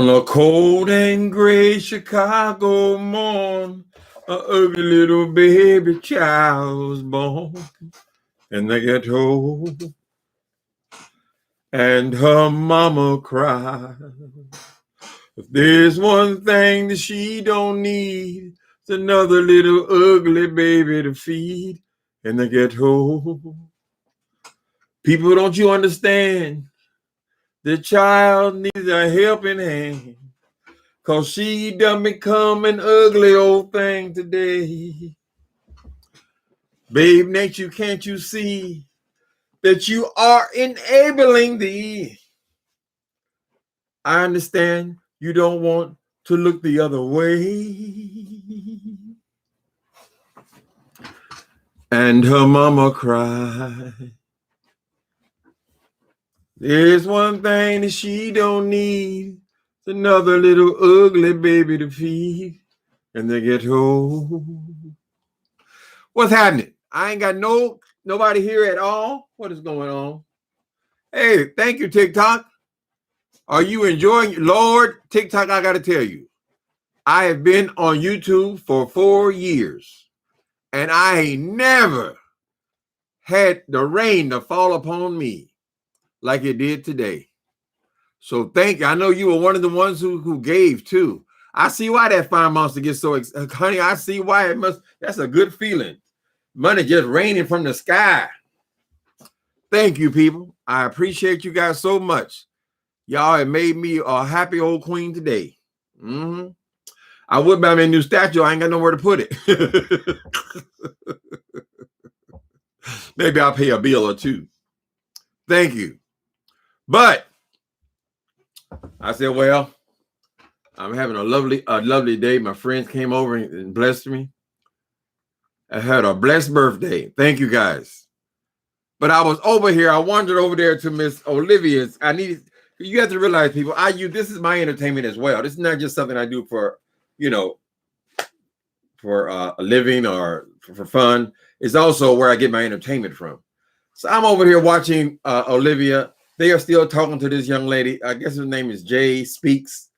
On a cold and gray Chicago morn, a ugly little baby child was born in the ghetto, and her mama cried. If there's one thing that she don't need, it's another little ugly baby to feed in the ghetto. People, don't you understand? The child needs a helping hand, 'cause she done become an ugly old thing today. Babe nature, can't you see that you are enabling thee? I understand you don't want to look the other way. And her mama cried. There's one thing that she don't need, it's another little ugly baby to feed in the ghetto. What's happening? I ain't got nobody here at all. What is going on? Hey, thank you, TikTok. Are you enjoying? Lord, TikTok, I got to tell you, I have been on YouTube for 4 years, and I ain't never had the rain to fall upon me like it did today. So thank you. I know you were one of the ones who gave too. I see why that FYE monster gets so excited. Honey, I see why it must. That's a good feeling. Money just raining from the sky. Thank you, people. I appreciate you guys so much. Y'all have made me a happy old queen today. I would buy me a new statue. I ain't got nowhere to put it. Maybe I'll pay a bill or two. Thank you. But I said, well, I'm having a lovely day. My friends came over and blessed me. I had a blessed birthday. Thank you, guys. But I was over here. I wandered over there to Miss Olivia's. You have to realize, people, this is my entertainment as well. This is not just something I do for, for a living or for fun. It's also where I get my entertainment from. So I'm over here watching Olivia. They are still talking to this young lady. I guess her name is Jay Speaks.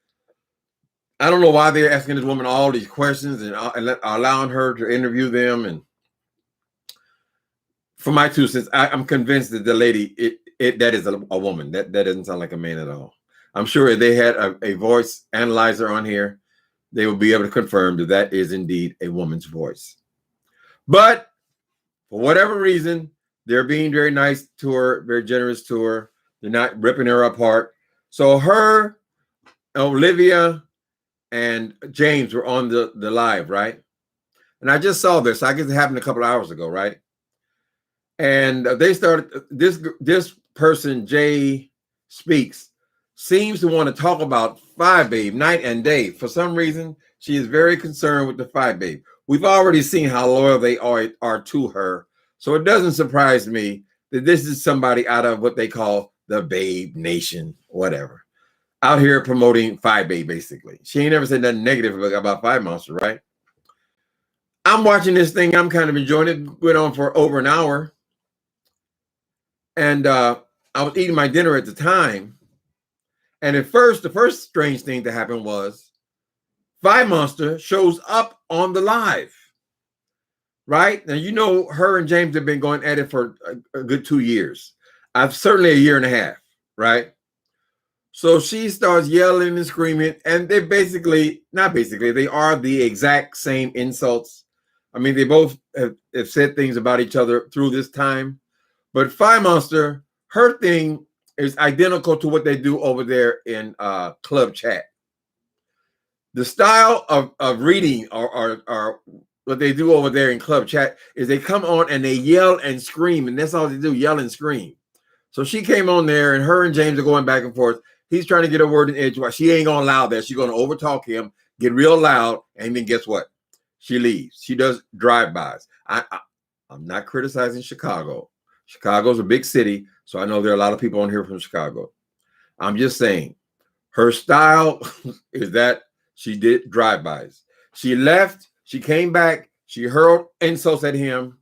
I don't know why they're asking this woman all these questions and allowing her to interview them. And for my 2 cents, I'm convinced that the lady, that is a woman. That doesn't sound like a man at all. I'm sure if they had a voice analyzer on here, they will be able to confirm that that is indeed a woman's voice. But for whatever reason, they're being very nice to her, very generous to her. They're not ripping her apart. So her, Olivia, and James were on the live, right? And I just saw this. I guess it happened a couple of hours ago, right? And they started, this person, Jay Speaks, seems to want to talk about FYE Babe night and day. For some reason, she is very concerned with the FYE Babe. We've already seen how loyal they are to her. So it doesn't surprise me that this is somebody out of what they call the Babe Nation, whatever, out here promoting FYE Babe, basically. She ain't never said nothing negative about FYE Monster, right? I'm watching this thing. I'm kind of enjoying it. Went on for over an hour. And I was eating my dinner at the time. And at first, the first strange thing that happened was FYE Monster shows up on the live. Right? Now, her and James have been going at it for a good 2 years. Certainly a year and a half, right? So she starts yelling and screaming, and they they are the exact same insults. I mean, they both have said things about each other through this time. But FYE Monster, her thing is identical to what they do over there in Club Chat. The style of reading or what they do over there in Club Chat is they come on and they yell and scream, and that's all they do, yell and scream. So she came on there, and her and James are going back and forth. He's trying to get a word in edgewise. She ain't gonna allow that. She's gonna overtalk him, get real loud, and then guess what? She leaves. She does drive-bys. I'm not criticizing Chicago. Chicago's a big city, so I know there are a lot of people on here from Chicago. I'm just saying, her style is that she did drive-bys. She left. She came back. She hurled insults at him.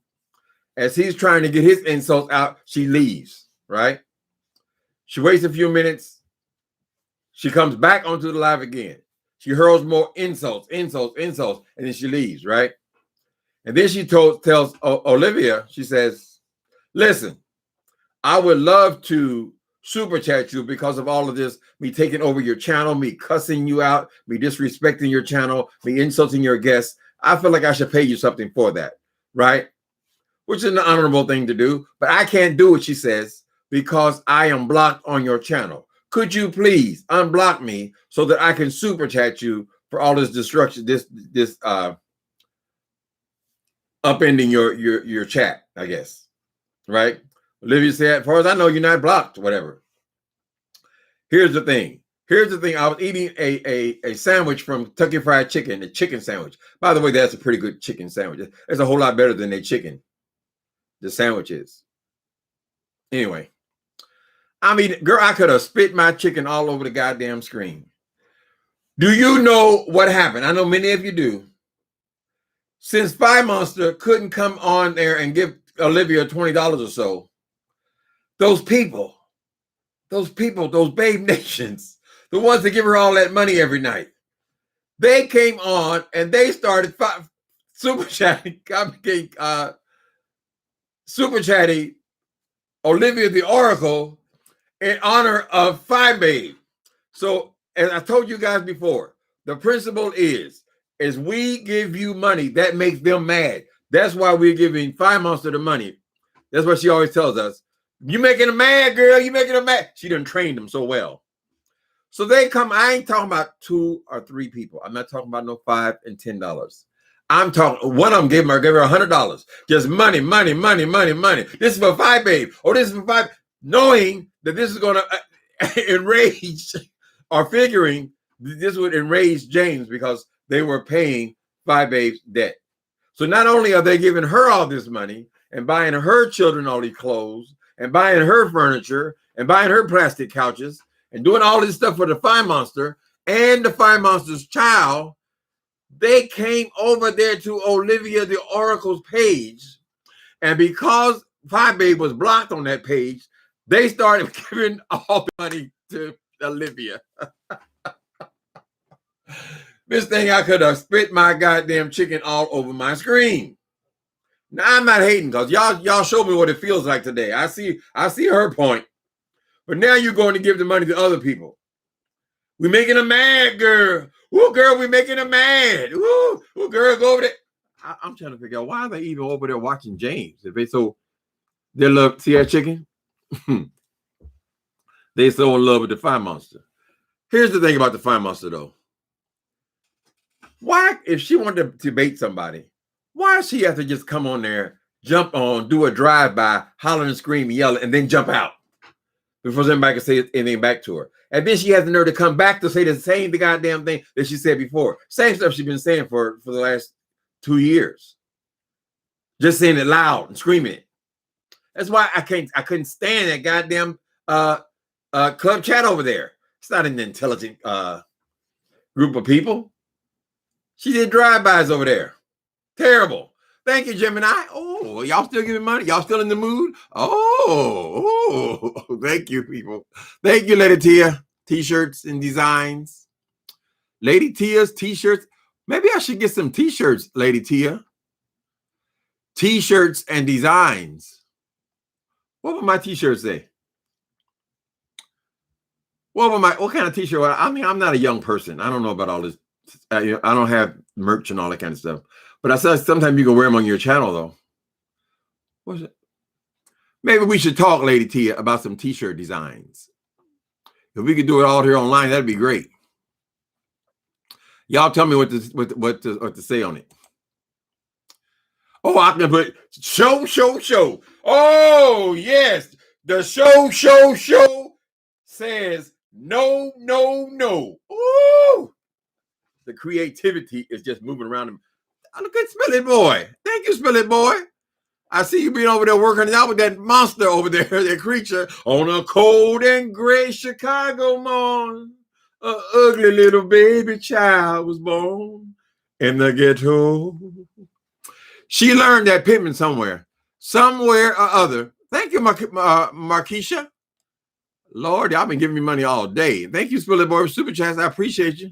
As he's trying to get his insults out, she leaves, right? She waits a few minutes. She comes back onto the live again. She hurls more insults, and then she leaves, right? And then she tells Olivia, she says, listen, I would love to super chat you because of all of this, me taking over your channel, me cussing you out, me disrespecting your channel, me insulting your guests. I feel like I should pay you something for that, right? Which is an honorable thing to do, but I can't do it, she says, because I am blocked on your channel. Could you please unblock me so that I can super chat you for all this destruction, this upending your chat, I guess, right? Olivia said, as far as I know, you're not blocked, whatever. Here's the thing. I was eating a sandwich from Kentucky Fried Chicken, a chicken sandwich. By the way, that's a pretty good chicken sandwich. It's a whole lot better than their chicken. The sandwich is. Anyway, I mean, girl, I could have spit my chicken all over the goddamn screen. Do you know what happened? I know many of you do. Since FYE Monster couldn't come on there and give Olivia $20 or so, those people, those Babe Nations, the ones that give her all that money every night, they came on and they started super chatting Olivia the Oracle in honor of FYE Babe. So, as I told you guys before, the principle is we give you money, that makes them mad. That's why we're giving FYE Monster the money. That's what she always tells us. You making them mad, girl. You making them mad. She done trained them so well. So they come. I ain't talking about 2 or 3 people. I'm not talking about no $5 and $10. I'm talking, one of them gave her $100. Just money. This is for FYE Babe. Oh, this is for FYE. Knowing that this is going to enrage, or figuring this would enrage James because they were paying FYE Babe's debt. So not only are they giving her all this money and buying her children all these clothes and buying her furniture and buying her plastic couches and doing all this stuff for the FYE Monster and the FYE Monster's child, they came over there to Olivia the Oracle's page. And because FYE Babe was blocked on that page, they started giving all the money to Olivia. This thing, I could have spit my goddamn chicken all over my screen. Now, I'm not hating because y'all showed me what it feels like today. I see her point. But now you're going to give the money to other people. We're making them mad, girl. Ooh, girl, we're making them mad. Ooh, girl, go over there. I'm trying to figure out why are they even over there watching James? If they they love, see that chicken? They so in love with the FYE Monster. Here's the thing about the FYE Monster, though. Why, if she wanted to debate somebody, why does she have to just come on there, jump on, do a drive-by, holler and scream and yell, and then jump out before somebody can say anything back to her? And then she has the nerve to come back to say the same goddamn thing that she said before. Same stuff she's been saying for the last 2 years. Just saying it loud and screaming it. That's why I couldn't stand that goddamn club chat over there. It's not an intelligent group of people. She did drive-bys over there. Terrible. Thank you, Gemini. Oh, y'all still giving money? Y'all still in the mood? Oh, thank you, people. Thank you, Lady Tia. T-shirts and designs. Lady Tia's T-shirts. Maybe I should get some T-shirts, Lady Tia. T-shirts and designs. What would my T-shirts say? What kind of T-shirt? I mean, I'm not a young person. I don't know about all this. I don't have merch and all that kind of stuff. But I said sometimes you can wear them on your channel, though. What's it? Maybe we should talk, Lady Tia, about some T-shirt designs. If we could do it all here online, that'd be great. Y'all tell me what to say on it. Oh, I can put show. Oh, yes. The show says no. Ooh. The creativity is just moving around him. Look at Spillet Boy. Thank you, Spillet Boy. I see you being over there working out with that monster over there, that creature, on a cold and gray Chicago morning. An ugly little baby child was born in the ghetto. She learned that pimping somewhere or other. Thank you, Marquisha. Lord, y'all been giving me money all day. Thank you, Spillet Boy, for Super Chats. I appreciate you.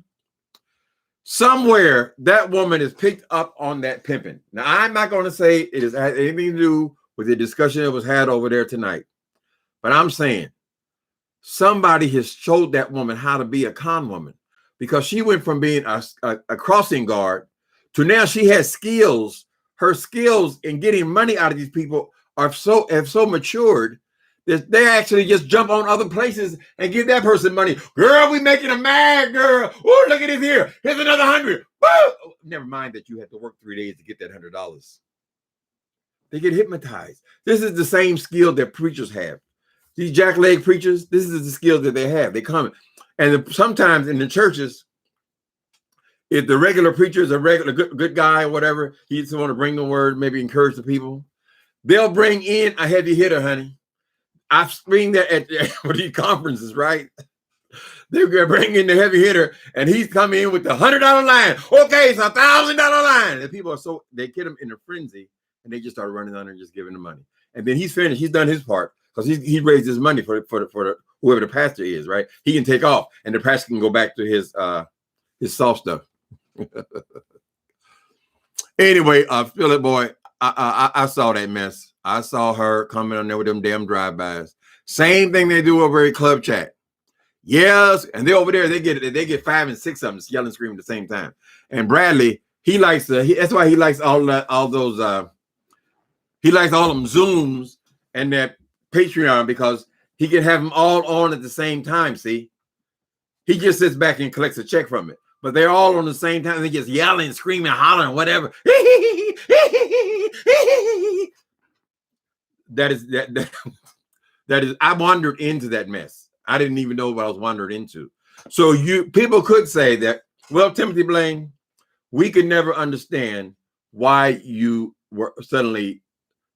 Somewhere that woman is picked up on that pimping. Now, I'm not going to say it has anything to do with the discussion that was had over there tonight, but I'm saying somebody has showed that woman how to be a con woman, because she went from being a crossing guard to now she has skills. Her skills in getting money out of these people have so matured that they actually just jump on other places and give that person money. Girl, we making a mad, girl. Oh, look at it here. Here's another 100. Woo! Never mind that you had to work 3 days to get that $100. They get hypnotized. This is the same skill that preachers have. These jackleg preachers, this is the skill that they have. They come, and sometimes in the churches, if the regular preacher is a regular good guy or whatever, he just want to bring the word, maybe encourage the people, they'll bring in a heavy hitter, honey. I've seen that at these conferences, right? They're going to bring in the heavy hitter, and he's coming in with the $100 line. Okay, it's $1,000 line. And people are they get him in a frenzy, and they just start running on and just giving the money. And then he's finished. He's done his part, because he raised his money for whoever the pastor is, right? He can take off, and the pastor can go back to his soft stuff. Anyway, Philip Boy, I saw that mess. I saw her coming on there with them damn drive-bys. Same thing they do over at Club Chat. Yes, and they're over there. They get 5 and 6 of them yelling, screaming at the same time. And Bradley, he likes that's why he likes all those. He likes all them Zooms and that Patreon, because he can have them all on at the same time. See, he just sits back and collects a check from it, but they're all on the same time. They just yelling, screaming, hollering, whatever. That is. I wandered into that mess. I didn't even know what I was wandering into. So people could say that, well, Timothy Blaine, we could never understand why you were suddenly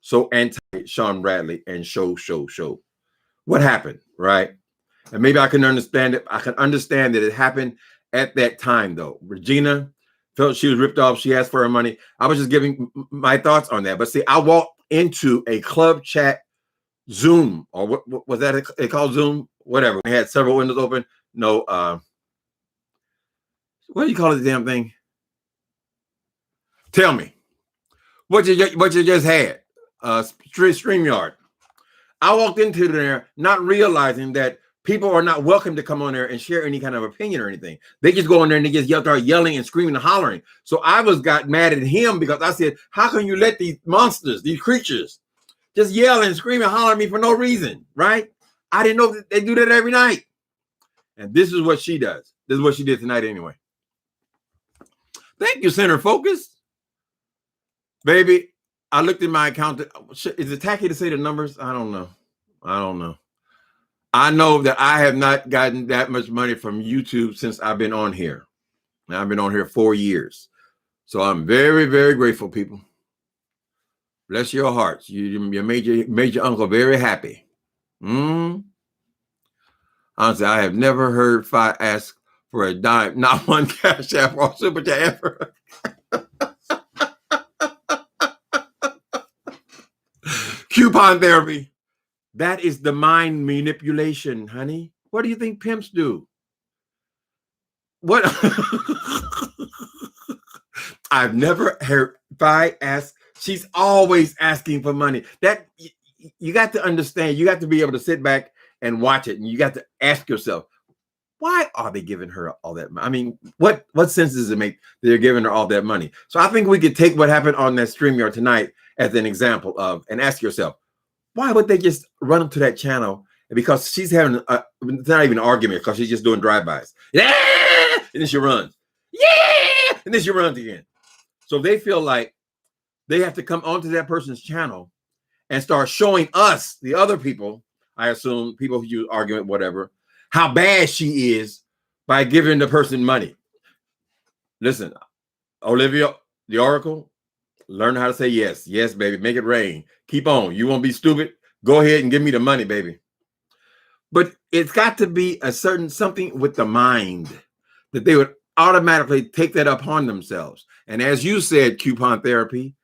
so anti Sean Bradley and show. What happened, right? And maybe I can understand it. I can understand that it happened at that time, though. Regina felt she was ripped off. She asked for her money. I was just giving my thoughts on that. But see, I walked into a Club Chat Zoom, or what was that? It called Zoom, whatever. They had several windows open. No, what do you call it, the damn thing? Tell me what you just had. StreamYard. I walked into there not realizing that people are not welcome to come on there and share any kind of opinion or anything. They just go in there and they just start yelling and screaming and hollering. So I got mad at him, because I said, how can you let these monsters, these creatures, just yell and scream and holler at me for no reason, right? I didn't know that they do that every night. And this is what she does. This is what she did tonight anyway. Thank you, Center Focus. Baby, I looked at my account. Is it tacky to say the numbers? I don't know. I know that I have not gotten that much money from YouTube since I've been on here. Now, I've been on here 4 years. So I'm very, very grateful, people. Bless your hearts. You made your uncle very happy. Honestly, I have never heard FYE ask for a dime, not one cash app or super chat ever. Coupon therapy. That is the mind manipulation, honey. What do you think pimps do? What? I've never heard FYE ask. She's always asking for money. That you got to understand. You got to be able to sit back and watch it, and you got to ask yourself, why are they giving her all that money? I mean, what sense does it make that they're giving her all that money? So I think we could take what happened on that StreamYard tonight as an example of, and ask yourself, why would they just run up to that channel? Because she's having it's not even an argument, because she's just doing drive-bys. Yeah, and then she runs. Yeah, and then she runs again. So they feel like they have to come onto that person's channel and start showing us, the other people, I assume people who use argument, whatever, how bad she is by giving the person money. Listen, Olivia, the Oracle, learn how to say yes. Yes, baby. Make it rain. Keep on. You won't be stupid. Go ahead and give me the money, baby. But it's got to be a certain something with the mind that they would automatically take that upon themselves. And as you said, coupon therapy,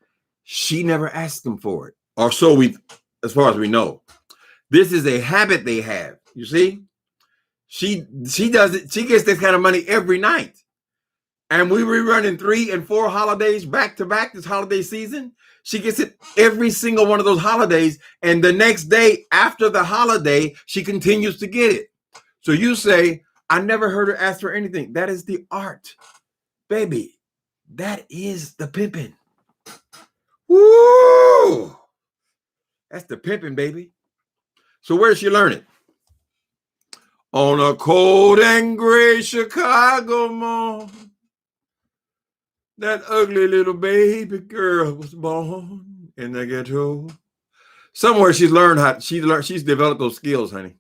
she never asked them for it. Or so as far as we know. This is a habit they have. You see, she does it. She gets this kind of money every night. And we were running 3 and 4 holidays back to back this holiday season. She gets it every single one of those holidays. And the next day after the holiday, she continues to get it. So you say, I never heard her ask for anything. That is the art, baby. That is the pimping. Woo! That's the pimping, baby. So where does she learn it? On a cold and gray Chicago morning, that ugly little baby girl was born in the ghetto. Somewhere she's learned she's developed those skills, honey.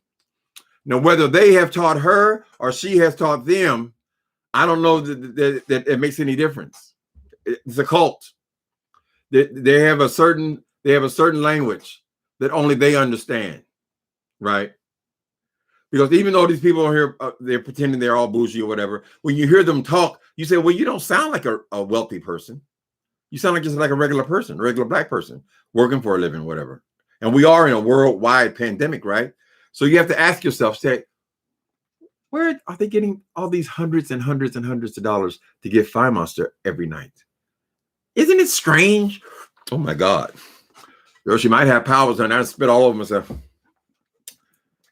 Now, whether they have taught her or she has taught them, I don't know that it makes any difference. It's a cult. They have a certain language that only they understand, right? Because even though these people are here, they're pretending they're all bougie or whatever. When you hear them talk, you say, well, you don't sound like a wealthy person. You sound like just like a regular person, a regular black person working for a living, whatever. And we are in a worldwide pandemic, right? So you have to ask yourself, say, where are they getting all these hundreds and hundreds and hundreds of dollars to give FYE Monster every night? Isn't it strange? Oh my God. Girl, she might have powers and I spit all over myself.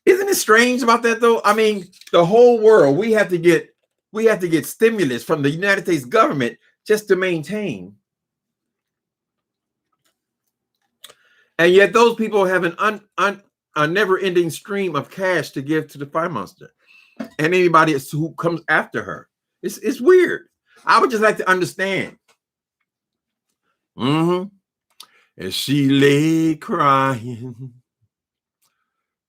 Isn't it strange about that though? I mean, the whole world, we have to get stimulus from the United States government just to maintain. And yet those people have a never-ending stream of cash to give to the FYE Monster and anybody who comes after her. It's weird. I would just like to understand. As she lay crying,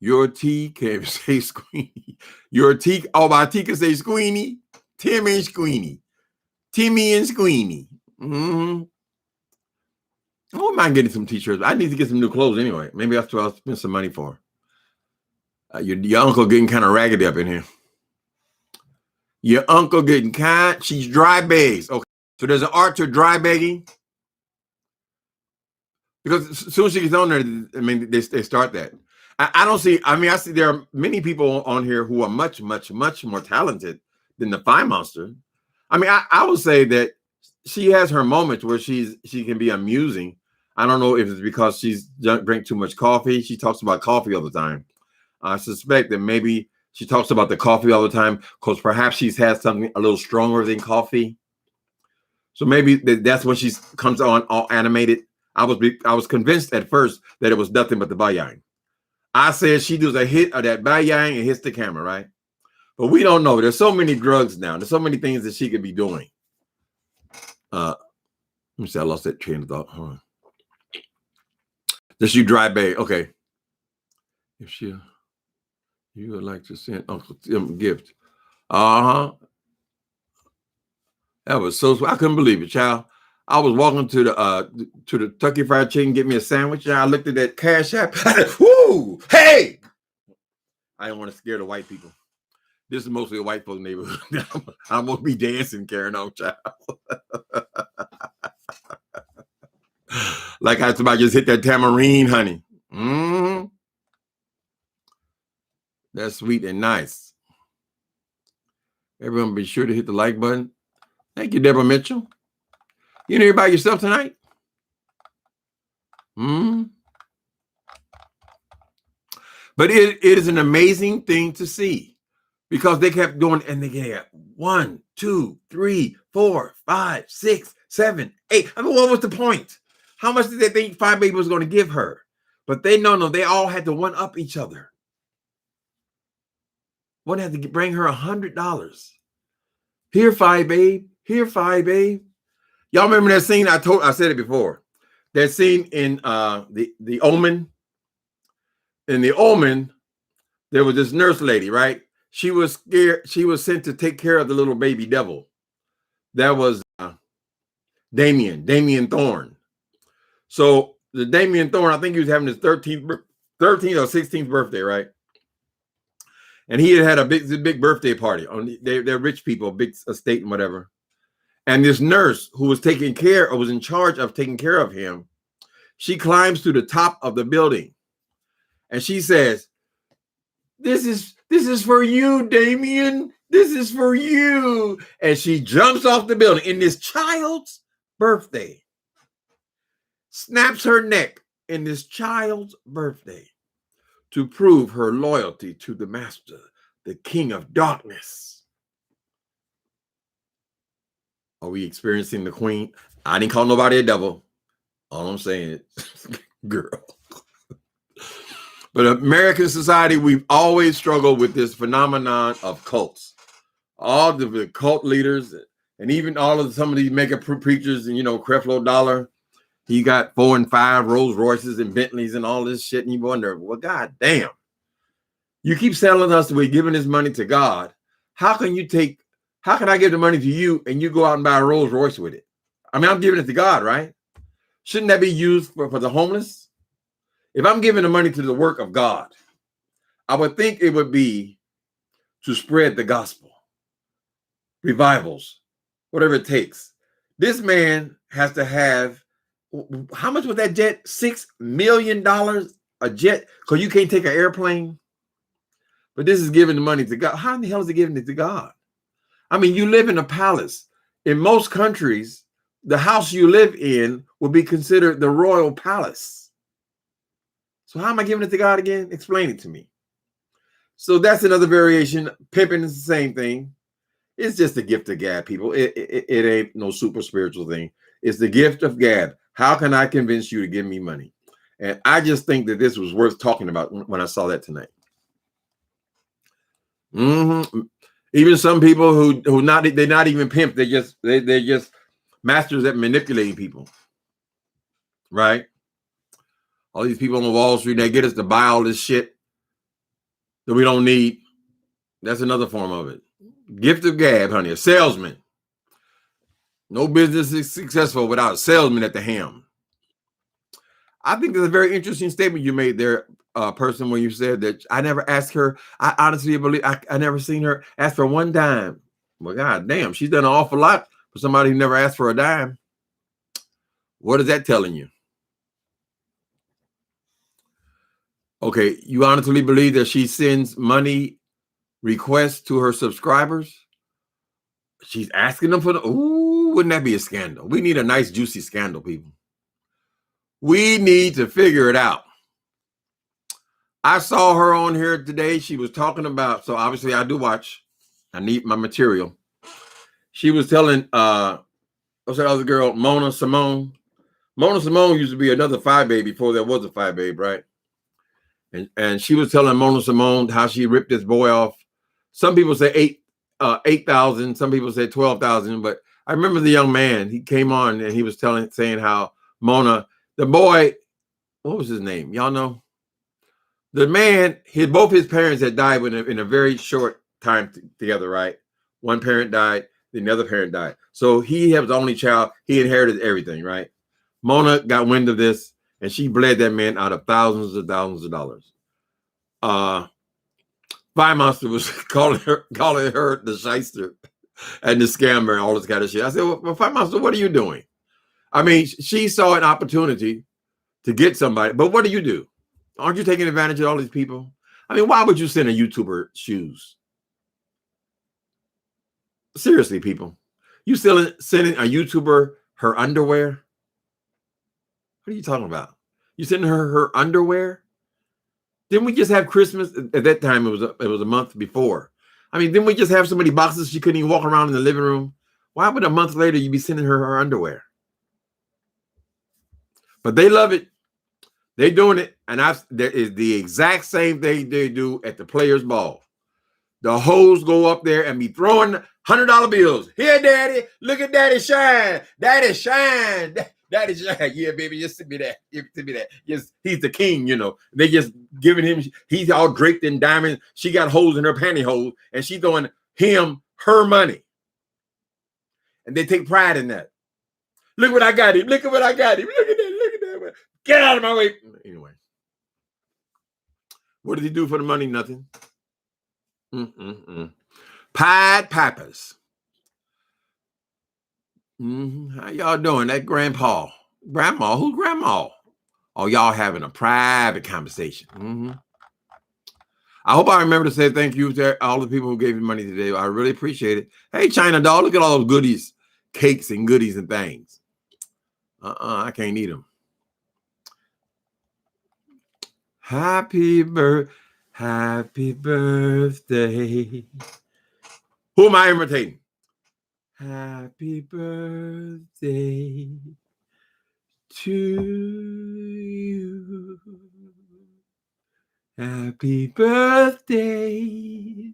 your T can say Squeenie. Your T, my T can say Squeenie. Tim and Squeenie. Timmy and Squeenie. I don't mind getting some t-shirts. I need to get some new clothes anyway. Maybe that's what I'll spend some money for. Your uncle getting kind of raggedy up in here. Your uncle getting she's dry bags. Okay. So there's an art to dry bagging. Because as soon as she gets on there, I mean, they start that. I see there are many people on here who are much, much, much more talented than the FYE Monster. I mean, I would say that she has her moments where she can be amusing. I don't know if it's because she's drank too much coffee. She talks about coffee all the time. I suspect that maybe she talks about the coffee all the time because perhaps she's had something a little stronger than coffee. So maybe that's when she comes on all animated. I was convinced at first that it was nothing but the bayang. I said she does a hit of that bayang and hits the camera, right? But we don't know. There's so many drugs now. There's so many things that she could be doing. Let me see. I lost that train of thought. Hold on. Does she dry bag? Okay. If you would like to send Uncle Tim a gift. That was so sweet. I couldn't believe it, child. I was walking to the Kentucky Fried Chicken, get me a sandwich, and I looked at that Cash App. I said, whoo, hey! I didn't want to scare the white people. This is mostly a white folk neighborhood. I'm gonna be dancing, carrying on, child. Like I somebody just hit that tambourine, honey. That's sweet and nice. Everyone be sure to hit the like button. Thank you, Deborah Mitchell. You here by yourself tonight? But it is an amazing thing to see because they kept doing, and they get 1, 2, 3, 4, 5, 6, 7, 8. I mean, what was the point? How much did they think FYE Baby was going to give her? But they they all had to one up each other. One had to bring her $100. Here, FYE Babe. Here, FYE Babe. Y'all remember that scene? I said it before. That scene in the Omen. In the Omen, there was this nurse lady, right? She was scared. She was sent to take care of the little baby devil. That was Damien Thorne. So the Damien Thorne, I think he was having his 13th or 16th birthday, right? And he had a big birthday party. They're rich people, big estate and whatever. And this nurse who was was in charge of taking care of him, she climbs to the top of the building. And she says, This is for you, Damien. This is for you. And she jumps off the building in this child's birthday. Snaps her neck in this child's birthday to prove her loyalty to the master, the king of darkness. Are we experiencing the queen? I didn't call nobody a devil. All I'm saying is, girl. But American society, we've always struggled with this phenomenon of cults. All the cult leaders, and even all of some of these mega preachers, and Creflo Dollar, he got 4 and 5 Rolls Royces and Bentleys and all this shit, and you wonder, well, God damn, you keep telling us that we're giving this money to God. How can I give the money to you and you go out and buy a Rolls Royce with it? I mean, I'm giving it to God, right? Shouldn't that be used for the homeless? If I'm giving the money to the work of God, I would think it would be to spread the gospel, revivals, whatever it takes. This man has to have, how much was that jet? $6 million a jet? Because you can't take an airplane. But this is giving the money to God. How in the hell is it giving it to God? I mean, you live in a palace. In most countries, the house you live in will be considered the royal palace. So how am I giving it to God again? Explain it to me. So that's another variation. Pimping is the same thing. It's just a gift of gab, people. It ain't no super spiritual thing. It's the gift of gab. How can I convince you to give me money? And I just think that this was worth talking about when I saw that tonight. Even some people who they're not even pimps. They're just masters at manipulating people, right? All these people on Wall Street, they get us to buy all this shit that we don't need. That's another form of it. Gift of gab, honey. A salesman. No business is successful without a salesman at the helm. I think that's a very interesting statement you made there, person, when you said that I never asked her. I honestly believe I never seen her ask for one dime. Well, God damn, she's done an awful lot for somebody who never asked for a dime. What is that telling you? Okay, you honestly believe that she sends money requests to her subscribers? She's asking them for the, ooh, wouldn't that be a scandal? We need a nice, juicy scandal, people. We need to figure it out. I saw her on here today. She was talking about, so obviously I do watch. I need my material. She was telling, what's that other girl, Mona Simone? Mona Simone used to be another FYE baby before there was a FYE babe, right? And she was telling Mona Simone how she ripped this boy off. Some people say 8,000. Some people say 12,000. But I remember the young man. He came on and he was saying how Mona, the boy, what was his name? Y'all know? The man, both his parents had died in a very short time together, right? One parent died, then the other parent died. So he was the only child. He inherited everything, right? Mona got wind of this, and she bled that man out of thousands of dollars. FYE Monster was calling her the shyster and the scammer and all this kind of shit. I said, well, FYE Monster, what are you doing? I mean, she saw an opportunity to get somebody, but what do? Aren't you taking advantage of all these people? I mean, why would you send a YouTuber shoes? Seriously, people. You still sending a YouTuber her underwear? What are you talking about? You sending her underwear? Didn't we just have Christmas? At that time, it was a month before. I mean, didn't we just have so many boxes she couldn't even walk around in the living room? Why would a month later you be sending her underwear? But they love it. They're doing it. And there is the exact same thing they do at the Players Ball. The hoes go up there and be throwing $100 bills. Here, daddy, look at daddy shine. Daddy shine. Daddy shine. Yeah, baby, just send me that. Give me that. Yes, he's the king, They just giving him, he's all draped in diamonds. She got holes in her pantyhose, and she's throwing him her money. And they take pride in that. Look what I got him. Look at what I got him. Look at that. Get out of my way. Anyway. What does he do for the money? Nothing. Pied Pipers. How y'all doing? That grandma? Who's grandma? Oh, y'all having a private conversation. I hope I remember to say thank you to all the people who gave me money today. I really appreciate it. Hey, China doll, look at all those goodies, cakes and goodies and things. I can't eat them. Happy birthday. Who am I imitating? Happy birthday to you. Happy birthday,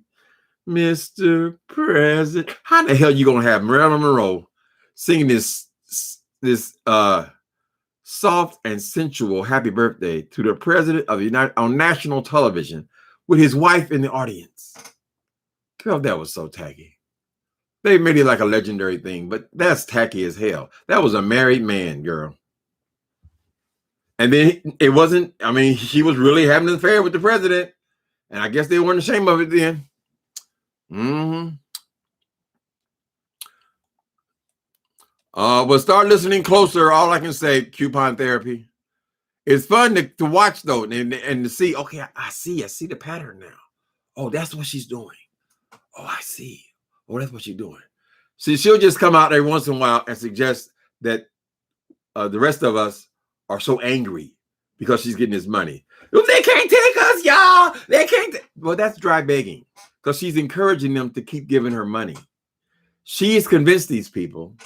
Mr. President. How the hell you gonna have Marilyn Monroe singing this soft and sensual happy birthday to the president of the United on national television with his wife in the audience? Girl, that was so tacky. They made it like a legendary thing, but that's tacky as hell. That was a married man, girl. And then it wasn't, I mean, she was really having an affair with the president. And I guess they weren't ashamed of it then. But start listening closer. All I can say, coupon therapy. It's fun to watch though, and to see, okay, I see the pattern now. Oh, that's what she's doing. Oh, I see. Oh, that's what she's doing. See, she'll just come out every once in a while and suggest that the rest of us are so angry because she's getting this money. They can't take us, y'all. They can't. Well, that's dry begging because she's encouraging them to keep giving her money. She has convinced these people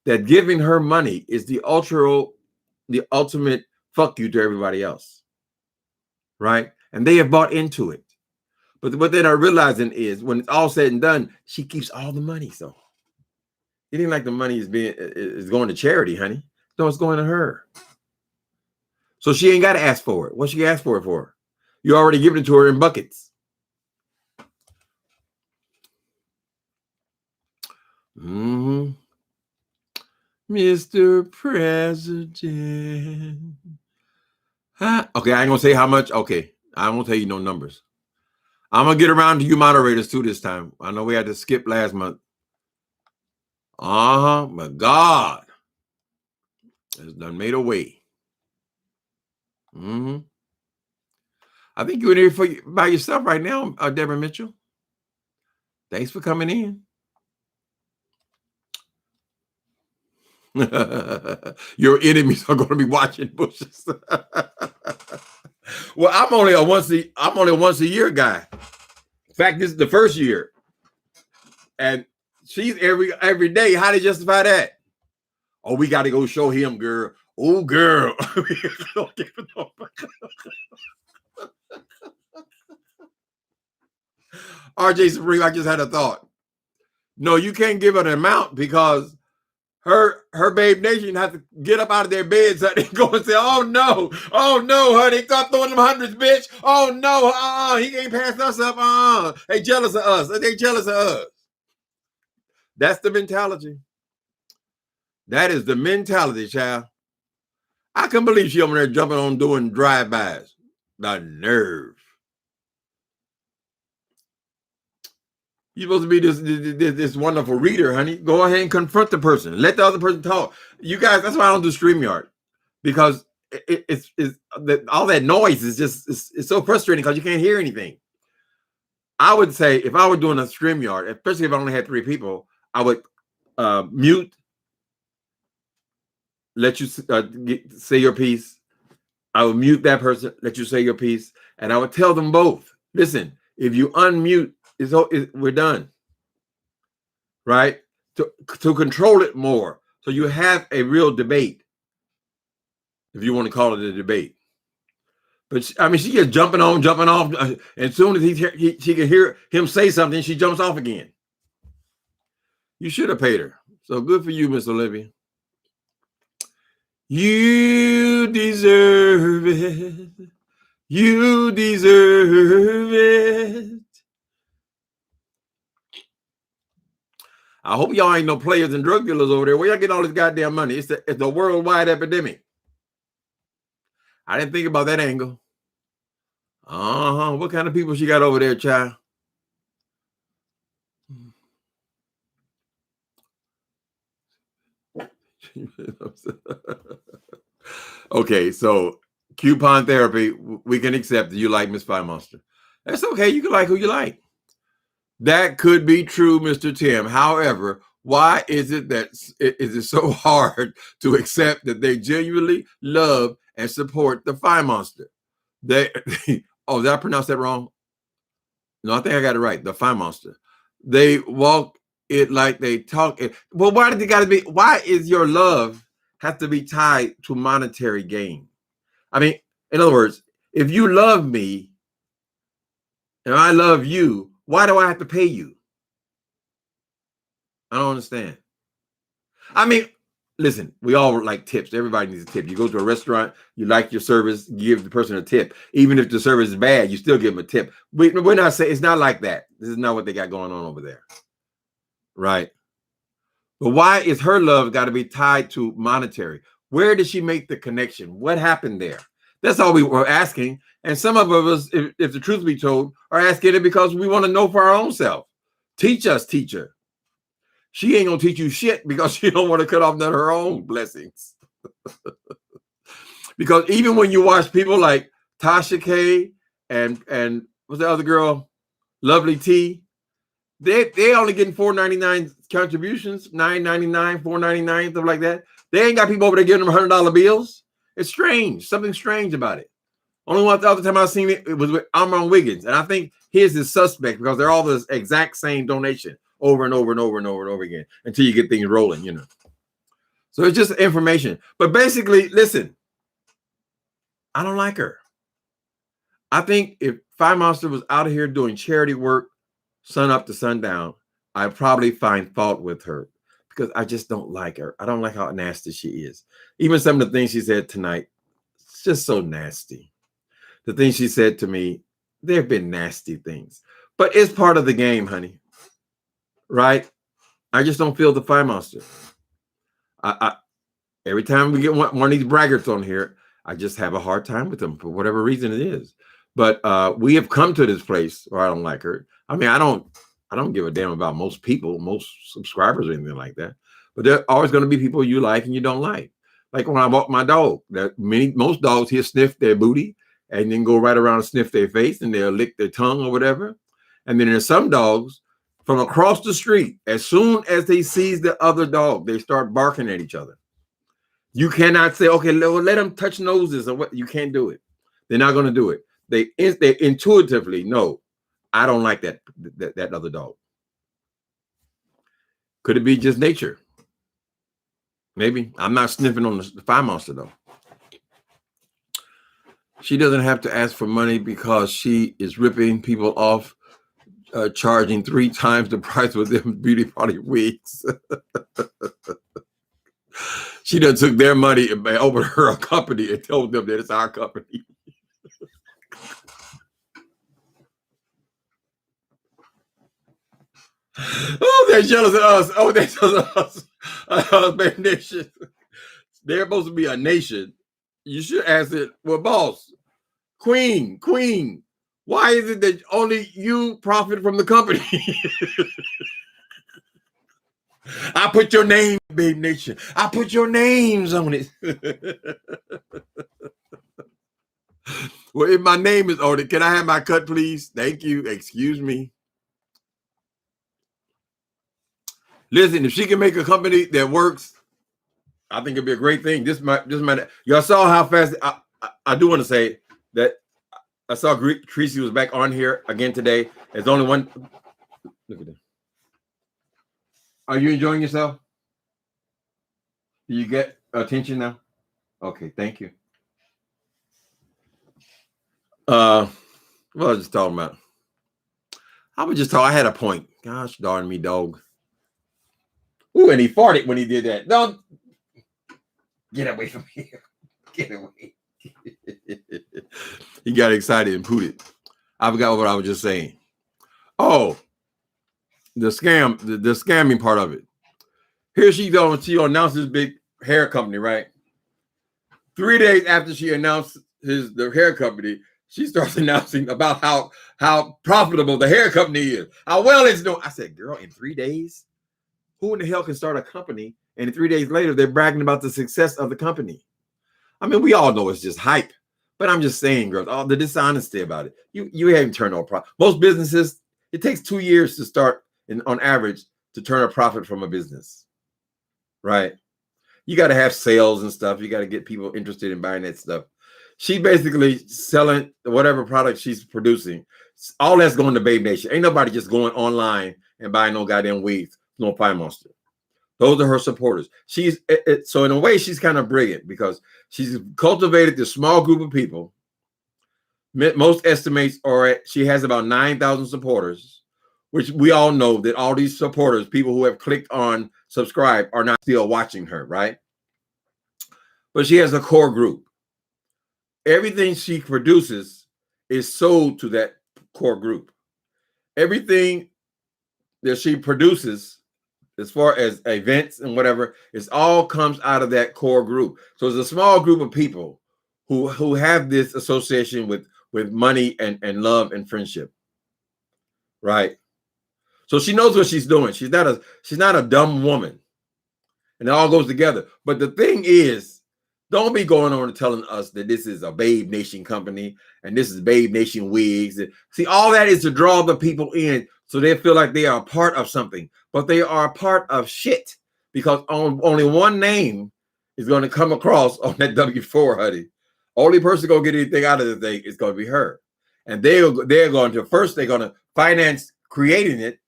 that giving her money is the ultimate fuck you to everybody else, right? And they have bought into it. But what they're not realizing is when it's all said and done, she keeps all the money. So it ain't like the money is going to charity, honey. No, it's going to her. So she ain't got to ask for it. What she asked for it for? You already given it to her in buckets. Mr. President. Huh? Okay, I ain't gonna say how much. Okay, I won't tell you no numbers. I'm gonna get around to you moderators too this time. I know we had to skip last month. My God, has done made a way. I think you're in here by yourself right now, Deborah Mitchell. Thanks for coming in. Your enemies are going to be watching bushes. Well, I'm only a once a year guy. In fact, this is the first year, and she's every day. How do you justify that? Oh, we got to go show him, girl. Oh, girl. RJ Supreme, I just had a thought. No, you can't give an amount because her babe nation has to get up out of their beds and go and say, oh no, honey, stop throwing them hundreds, bitch. Oh no, he ain't passed us up. They jealous of us. They jealous of us. That's the mentality. That is the mentality, child. I can't believe she over there jumping on doing drive-bys. The nerve. You're supposed to be this wonderful reader, honey. Go ahead and confront the person. Let the other person talk. You guys, that's why I don't do StreamYard. Because it's all that noise is just it's so frustrating because you can't hear anything. I would say if I were doing a StreamYard, especially if I only had 3 people, I would mute, let you say your piece. I would mute that person, let you say your piece, and I would tell them both, listen, if you unmute, we're done, right? To control it more, so you have a real debate, if you want to call it a debate. But I mean, she gets jumping off, and as soon as she can hear him say something, she jumps off again. You should have paid her. So good for you, Miss Olivia. You deserve it. You deserve it. I hope y'all ain't no players and drug dealers over there. Where y'all get all this goddamn money? It's a worldwide epidemic. I didn't think about that angle. What kind of people she got over there, child? Okay, so coupon therapy, we can accept that you like Miss FYE Monster. That's okay. You can like who you like. That could be true, Mr. Tim. However, why is it that is it so hard to accept that they genuinely love and support the FYE Monster? They oh, did I pronounce that wrong? No, I think I got it right. The FYE Monster. They walk it like they talk it. Well, why did it got to be? Why is your love have to be tied to monetary gain? I mean, in other words, if you love me and I love you, why do I have to pay you? I don't understand. I mean, listen, we all like tips. Everybody needs a tip. You go to a restaurant, you like your service, you give the person a tip. Even if the service is bad, you still give them a tip. We're not saying it's not like that. This is not what they got going on over there. Right. But why is her love got to be tied to monetary? Where did she make the connection? What happened there? That's all we were asking. And some of us, if the truth be told, are asking it because we want to know for our own self. Teach us, teacher. She ain't gonna teach you shit because she don't want to cut off none of her own blessings. Because even when you watch people like Tasha K and what's the other girl, Lovely T, they only getting $4.99 contributions, $9.99, $4.99, stuff like that. They ain't got people over there giving them $100 bills. It's strange. Something strange about it. Only one other time I've seen it was with Amron Wiggins, and I think his is suspect because they're all the exact same donation over and over and over and over and over again until you get things rolling, you know. So it's just information. But basically, listen, I don't like her. I think if FYE Monster was out of here doing charity work, sun up to sundown, I'd probably find fault with her because I just don't like her. I don't like how nasty she is. Even some of the things she said tonight, it's just so nasty. The things she said to me, there have been nasty things. But it's part of the game, honey. Right? I just don't feel the FYE Monster. I every time we get one of these braggarts on here, I just have a hard time with them for whatever reason it is. But we have come to this place where I don't like her. I mean, I don't give a damn about most people, most subscribers or anything like that. But there are always going to be people you like and you don't like. Like when I walk my dog, most dogs here sniff their booty and then go right around and sniff their face and they'll lick their tongue or whatever. And then there's some dogs from across the street, as soon as they sees the other dog, they start barking at each other. You cannot say, okay, let them touch noses or what. You can't do it. They're not going to do it. They intuitively know, I don't like that other dog. Could it be just nature? Maybe. I'm not sniffing on the FYE Monster though. She doesn't have to ask for money because she is ripping people off, charging 3 times the price with them beauty party wigs. She done took their money and opened her a company and told them that it's our company. Oh, they're jealous of us. Oh, they're jealous of us. Nation. They're supposed to be a nation. You should ask it, well, boss, queen, why is it that only you profit from the company? I put your name, Babe Nation. I put your names on it. Well, if my name is on it, can I have my cut, please? Thank you. Excuse me. Listen, if she can make a company that works, I think it'd be a great thing. This might. Y'all saw how fast. I do want to say that I saw Tracy was back on here again today. There's only one. Look at that. Are you enjoying yourself? Do you get attention now? Okay, thank you. What was I just talking about? I had a point. Gosh darn me, dog. Ooh, and he farted when he did that. Don't get away from here. Get away. He got excited and pooted. I forgot what I was just saying. Oh, the scam, the scamming part of it. Here she goes. She announced this big hair company, right? 3 days after she announced the hair company, she starts announcing about how profitable the hair company is. How well it's doing. I said, girl, in 3 days? Who in the hell can start a company and 3 days later they're bragging about the success of the company? I mean, we all know it's just hype, But I'm just saying, girls, all the dishonesty about it. You haven't turned no profit. Most businesses, it takes 2 years to start, on average, to turn a profit from a business, right? You got to have sales and stuff. You got to get people interested in buying that stuff. She's basically selling whatever product she's producing. All that's going to Babe Nation. Ain't nobody just going online and buying no goddamn wigs, no FYE Monster. Those are her supporters. So in a way, she's kind of brilliant because she's cultivated this small group of people. Most estimates are she has about 9,000 supporters, which we all know that all these supporters, people who have clicked on subscribe, are not still watching her, right? But she has a core group. Everything she produces is sold to that core group. Everything that she produces, as far as events and whatever, it all comes out of that core group. So it's a small group of people who have this association with money and love and friendship, right? So she knows what she's doing. She's not a dumb woman, and it all goes together. But the thing is, don't be going on and telling us that this is a Babe Nation company and this is Babe Nation wigs. See, all that is to draw the people in so they feel like they are a part of something, but they are a part of shit because only one name is going to come across on that W4, honey. Only person going to get anything out of the thing is going to be her. And they're going to finance creating it.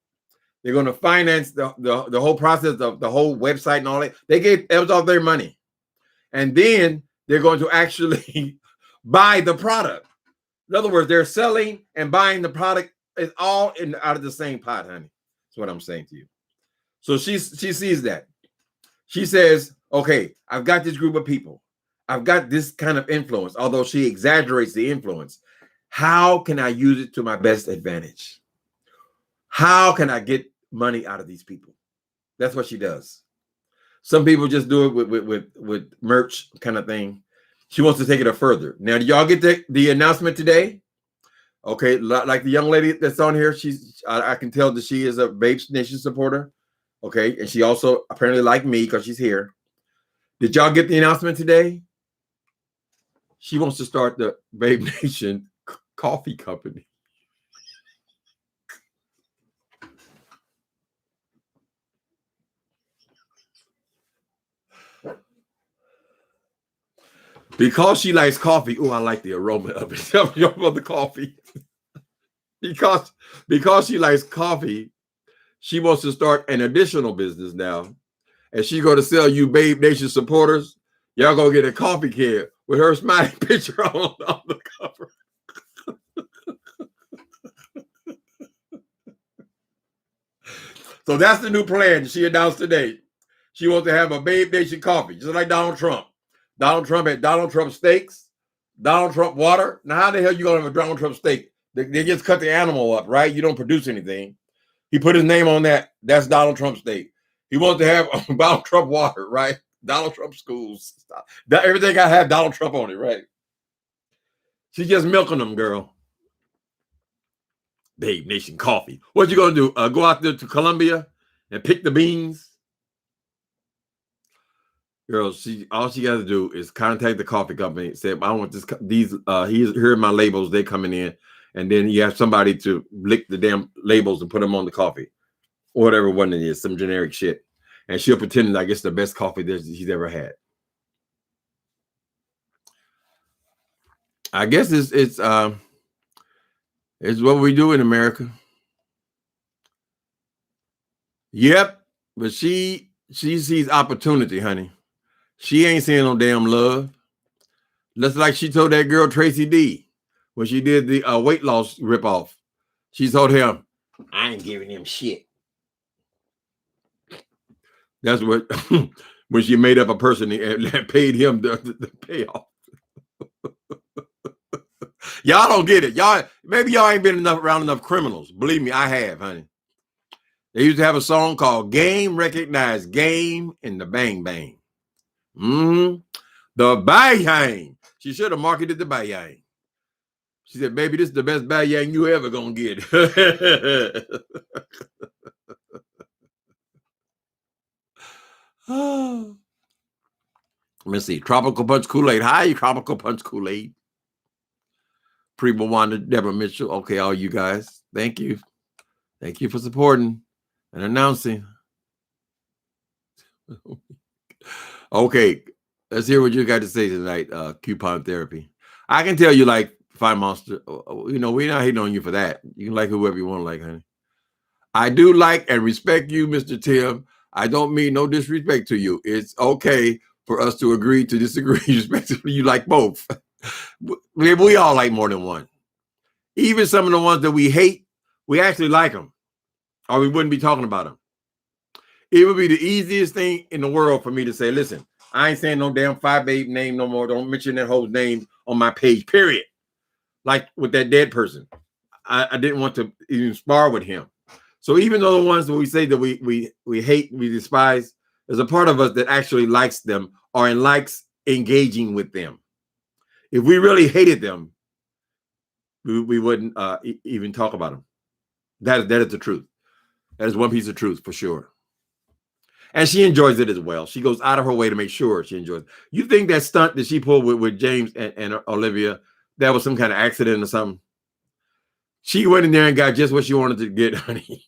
They're going to finance the whole process of the whole website and all that. It was all their money. And then they're going to actually buy the product. In other words, they're selling and buying the product. It's all out of the same pot, honey. That's what I'm saying to you. So she sees that. She says, okay, I've got this group of people. I've got this kind of influence, although she exaggerates the influence. How can I use it to my best advantage? How can I get money out of these people? That's what she does. Some people just do it with merch kind of thing. She wants to take it further. Now, did y'all get the announcement today? Okay, like the young lady that's on here, I can tell that she is a Babe Nation supporter. Okay, and she also apparently like me because she's here. Did y'all get the announcement today? She wants to start the Babe Nation coffee company. Because she likes coffee. Oh, I like the aroma of it. Tell me about the coffee. because she likes coffee, she wants to start an additional business now. And she's going to sell you Babe Nation supporters. Y'all going to get a coffee can with her smiling picture on the cover. So that's the new plan she announced today. She wants to have a Babe Nation coffee, just like Donald Trump. Donald Trump had Donald Trump steaks, Donald Trump water. Now, how the hell you going to have a Donald Trump steak? They just cut the animal up, right? You don't produce anything. He put his name on that. That's Donald Trump steak. He wants to have Donald Trump water, right? Donald Trump schools. Everything I have Donald Trump on it, right? She's just milking them, girl. Babe Nation coffee. What you gonna do? Go out there to Colombia and pick the beans? Girl, all she got to do is contact the coffee company. Say, I want these. Here are my labels. They coming in, and then you have somebody to lick the damn labels and put them on the coffee, or whatever one it is, some generic shit, and she'll pretend like it's the best coffee that she's ever had. I guess it's what we do in America. Yep, but she sees opportunity, honey. She ain't seeing no damn love. Just like she told that girl Tracy D when she did the weight loss ripoff. She told him, I ain't giving him shit. That's what when she made up a person that paid him the payoff. Y'all don't get it. Maybe y'all ain't been around enough criminals. Believe me, I have, honey. They used to have a song called Game Recognized Game in the Bang Bang. The Bayang. She should have marketed the Bayang. She said, baby, this is the best Bayang you ever gonna get. Let's see. Tropical Punch Kool-Aid. Hi, Tropical Punch Kool-Aid. Prima Wanda, Deborah Mitchell. Okay, all you guys. Thank you. Thank you for supporting and announcing. Okay, let's hear what you got to say tonight, Coupon Therapy. I can tell you like FYE Monster. You know, we're not hating on you for that. You can like whoever you want to like, honey. I do like and respect you, Mr. Tim. I don't mean no disrespect to you. It's okay for us to agree to disagree. Respectively, you like both. We all like more than one. Even some of the ones that we hate, we actually like them, or we wouldn't be talking about them. It would be the easiest thing in the world for me to say, listen, I ain't saying no damn FYE Babe name no more. Don't mention that whole name on my page, period. Like with that dead person. I didn't want to even spar with him. So even though the ones that we say that we hate, we despise, there's a part of us that actually likes them or likes engaging with them. If we really hated them, we wouldn't even talk about them. That is the truth. That is one piece of truth for sure. And she enjoys it as well. She goes out of her way to make sure she enjoys it. You think that stunt that she pulled with James and Olivia, that was some kind of accident or something? She went in there and got just what she wanted to get, honey.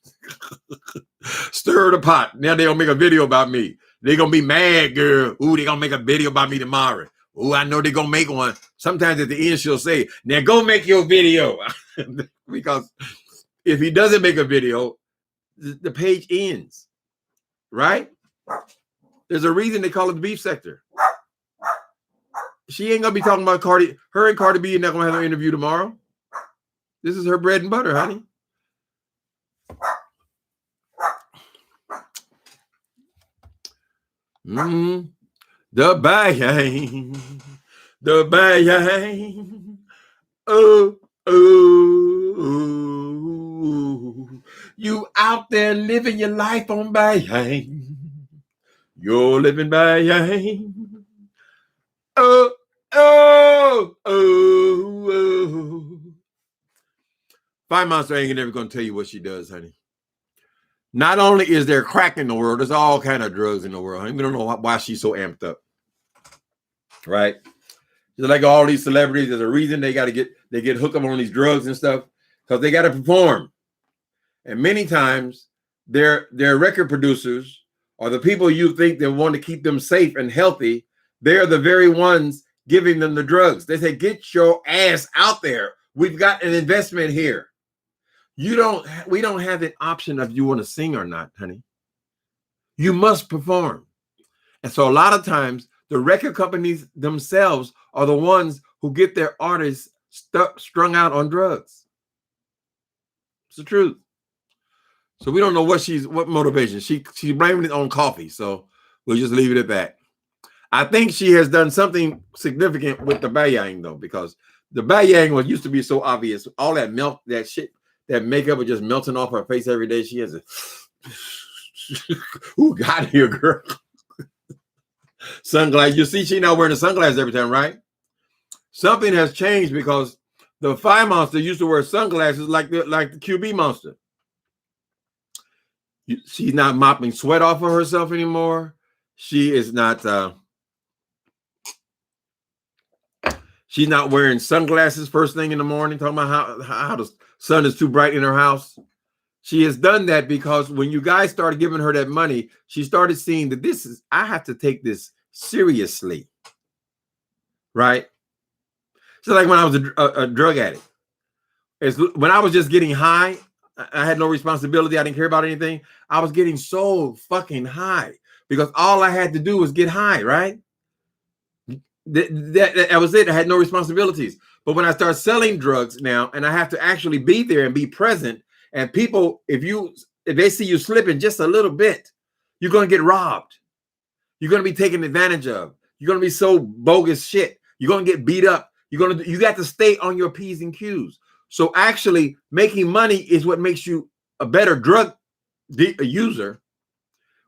Stir the pot. Now they're going to make a video about me. They're going to be mad, girl. Ooh, they're going to make a video about me tomorrow. Ooh, I know they're going to make one. Sometimes at the end, she'll say, now go make your video. Because if he doesn't make a video, the page ends. Right? There's a reason they call it the beef sector. She ain't going to be talking about Cardi. Her and Cardi B are not going to have an interview tomorrow. This is her bread and butter, honey. The bang, the bang. Oh, you out there living your life on bang. You're living bang. FYE Monster ain't never going to tell you what she does, honey. Not only is there crack in the world, there's all kind of drugs in the world. Honey. We don't know why she's so amped up, right? Just like all these celebrities, there's a reason they get hooked up on these drugs and stuff because they got to perform. And many times, their record producers or the people you think they want to keep them safe and healthy, they're the very ones giving them the drugs. They say, "Get your ass out there. We've got an investment here." We don't have an option of you want to sing or not, honey. You must perform. And so a lot of times the record companies themselves are the ones who get their artists strung out on drugs. It's the truth. So we don't know what motivation. She's blaming it on coffee. So we'll just leave it at that. I think she has done something significant with the bayang though, because the bayang was used to be so obvious. All that milk, that shit, that makeup was just melting off her face every day. She has a who got here, girl? Sunglasses. You see, she's not wearing the sunglasses every time, right? Something has changed because the FYE Monster used to wear sunglasses like the QB Monster. She's not mopping sweat off of herself anymore. She is not. She's not wearing sunglasses first thing in the morning, talking about how the sun is too bright in her house. She has done that because when you guys started giving her that money, she started seeing that I have to take this seriously, right? So like when I was a drug addict, when I was just getting high, I had no responsibility. I didn't care about anything. I was getting so fucking high because all I had to do was get high, right? That was it. I had no responsibilities. But when I start selling drugs now, and I have to actually be there and be present, and people, if they see you slipping just a little bit, you're going to get robbed. You're going to be taken advantage of. You're going to be so bogus shit. You're going to get beat up. You got to stay on your P's and Q's. So actually making money is what makes you a better drug user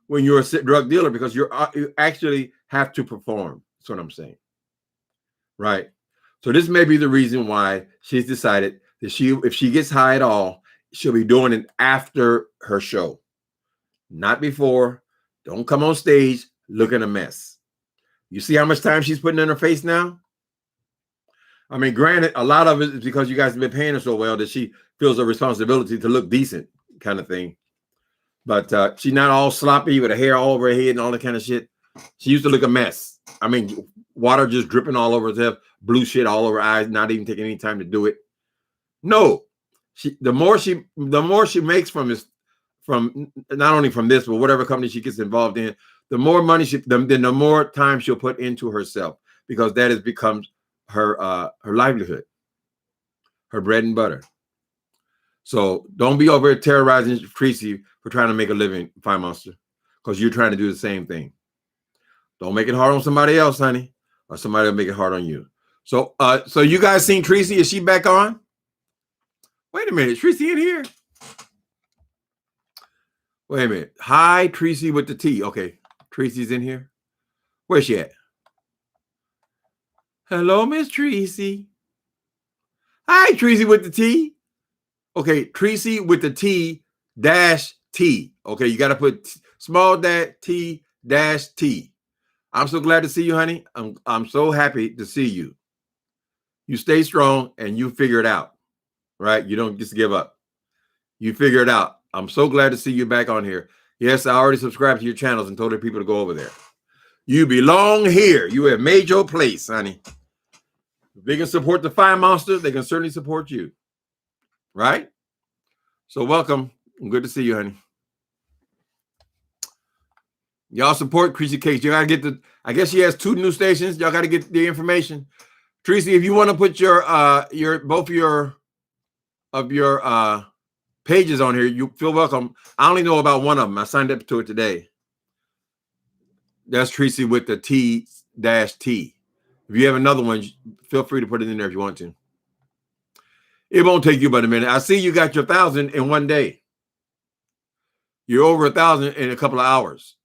when you're a drug dealer, because you actually have to perform. That's what I'm saying. Right. So this may be the reason why she's decided that if she gets high at all, she'll be doing it after her show, not before. Don't come on stage looking a mess. You see how much time she's putting in her face now? I mean, granted, a lot of it is because you guys have been paying her so well that she feels a responsibility to look decent, kind of thing. But she's not all sloppy with her hair all over her head and all that kind of shit. She used to look a mess. I mean, water just dripping all over herself, blue shit all over her eyes, not even taking any time to do it. No, the more she makes from not only from this, but whatever company she gets involved in, the more money then the more time she'll put into herself, because that has become her livelihood, her bread and butter. So don't be over here terrorizing Tracy for trying to make a living, FYE Monster, because you're trying to do the same thing. Don't make it hard on somebody else, honey, or somebody will make it hard on you. So you guys seen Tracy? Is she back on? Wait a minute, Tracy in here? Wait a minute. Hi, Tracy with the T. Okay, Tracy's in here. Where's she at? Hello, Miss Tracy. Hi, Tracy with the T. Okay, Tracy with the T dash T. Okay, you got to put small T dash T. I'm so glad to see you, honey. I'm so happy to see you. You stay strong and you figure it out, right? You don't just give up. You figure it out. I'm so glad to see you back on here. Yes, I already subscribed to your channels and told the people to go over there. You belong here. You have made your place, honey. If they can support the FYE Monster, they can certainly support you. Right? So welcome. Good to see you, honey. Y'all support Tracy Cakes. You gotta get I guess she has 2 new stations. Y'all gotta get the information. Tracy, if you want to put your both of your pages on here, you feel welcome. I only know about one of them. I signed up to it today. That's Tracy with the T dash T. If you have another one, feel free to put it in there if you want to. It won't take you but a minute. I see you got your 1,000 in one day. You're over 1,000 in a couple of hours,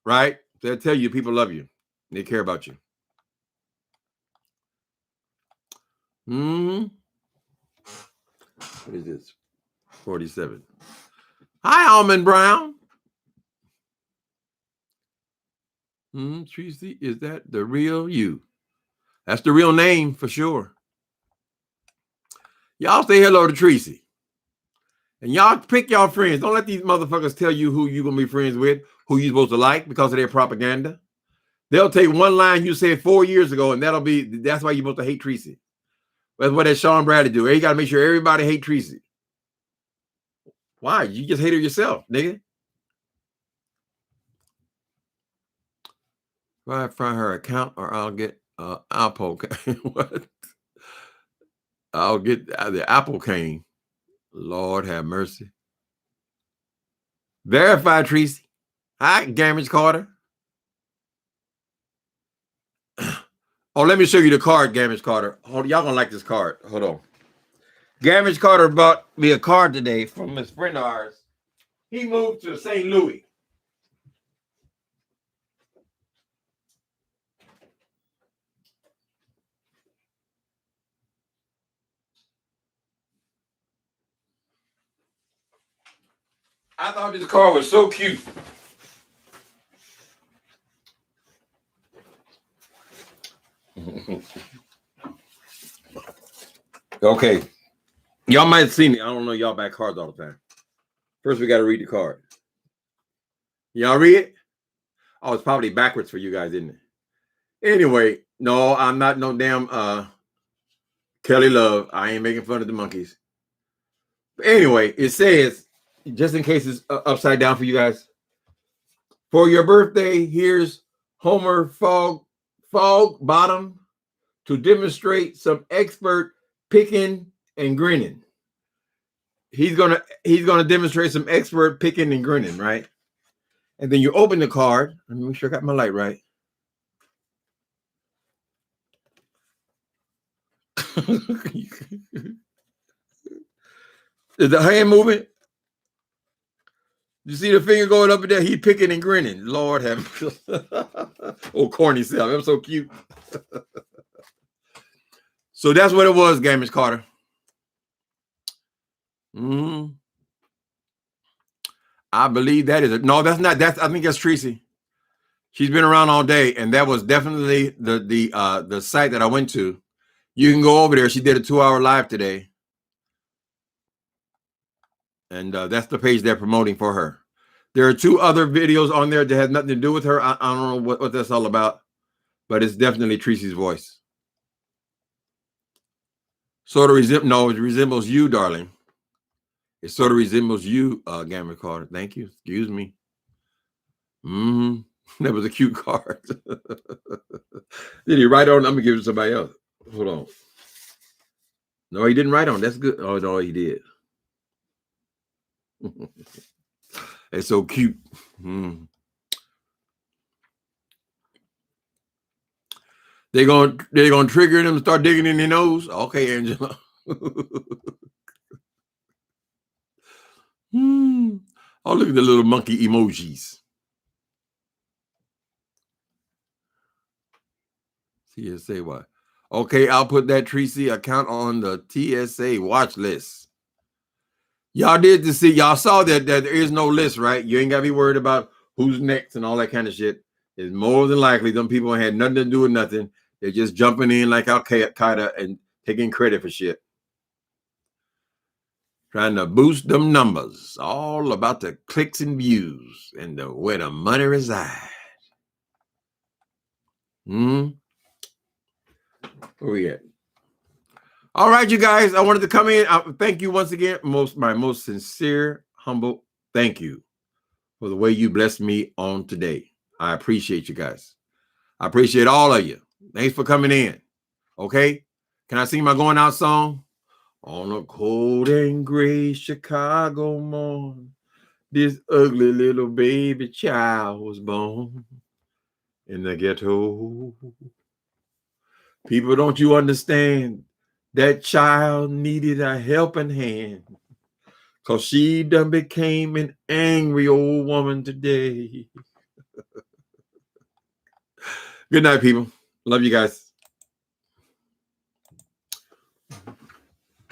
right? They'll tell you people love you. They care about you. What is this? 47. Hi, Almond Brown. Tracy, is that the real you? That's the real name for sure. Y'all say hello to Tracy. And y'all pick y'all friends. Don't let these motherfuckers tell you who you're going to be friends with, who you're supposed to like because of their propaganda. They'll take one line you said 4 years ago, and that's why you're supposed to hate Tracy. That's what that Sean Bradley do. You got to make sure everybody hate Tracy. Why? You just hate her yourself, nigga. If I find her account, or I'll get Apple. What? I'll get the Apple cane. Lord have mercy. Verify, Tracy. Hi, Gamage Carter. Oh, let me show you the card, Gamage Carter. Hold, y'all gonna like this card. Hold on. Gamage Carter bought me a card today from his friend of ours. He moved to St. Louis. I thought this card was so cute. Okay. Y'all might have seen it. I don't know. Y'all back cards all the time. First, we got to read the card. Y'all read it? Oh, it's probably backwards for you guys, isn't it? Anyway, no, I'm not no damn Kelly Love. I ain't making fun of the monkeys. But anyway, it says, just in case it's upside down for you guys, for your birthday, here's Homer Fog Bottom to demonstrate some expert picking and grinning. He's gonna demonstrate some expert picking and grinning, right? And then you open the card. Let me make sure I got my light right. Is the hand moving? You see the finger going up and down? He picking and grinning. Lord have oh, corny self. That was so cute. So that's what it was, Gamage Carter. I believe that is it. No, that's not. I think that's Tracy. She's been around all day, and that was definitely the site that I went to. You can go over there. She did a 2-hour live today. And that's the page they're promoting for her. There are 2 other videos on there that have nothing to do with her. I don't know what that's all about, but it's definitely Tracy's voice. Sort of it resembles you, darling. It sort of resembles you, Gamma Carter. Thank you. Excuse me. That was a cute card. Did he write on? I'm gonna give it to somebody else. Hold on. No, he didn't write on. That's good. Oh no, he did. It's so cute. They're gonna trigger them to start digging in their nose. Okay, Angela. Oh, look at the little monkey emojis. TSA what? Okay, I'll put that Tracy account on the TSA watch list. Y'all saw that there is no list, right? You ain't gotta be worried about who's next and all that kind of shit. It's more than likely them people had nothing to do with nothing. They're just jumping in like Al-Qaeda and taking credit for shit. Trying to boost them numbers. All about the clicks and views and where the money resides. Where we at? All right, you guys. I wanted to come in. Thank you once again. My most sincere, humble thank you for the way you blessed me on today. I appreciate you guys. I appreciate all of you. Thanks for coming in. Okay? Can I sing my going out song? On a cold and gray Chicago morn, this ugly little baby child was born in the ghetto. People, don't you understand? That child needed a helping hand, because she done became an angry old woman today. Good night, people. Love you guys.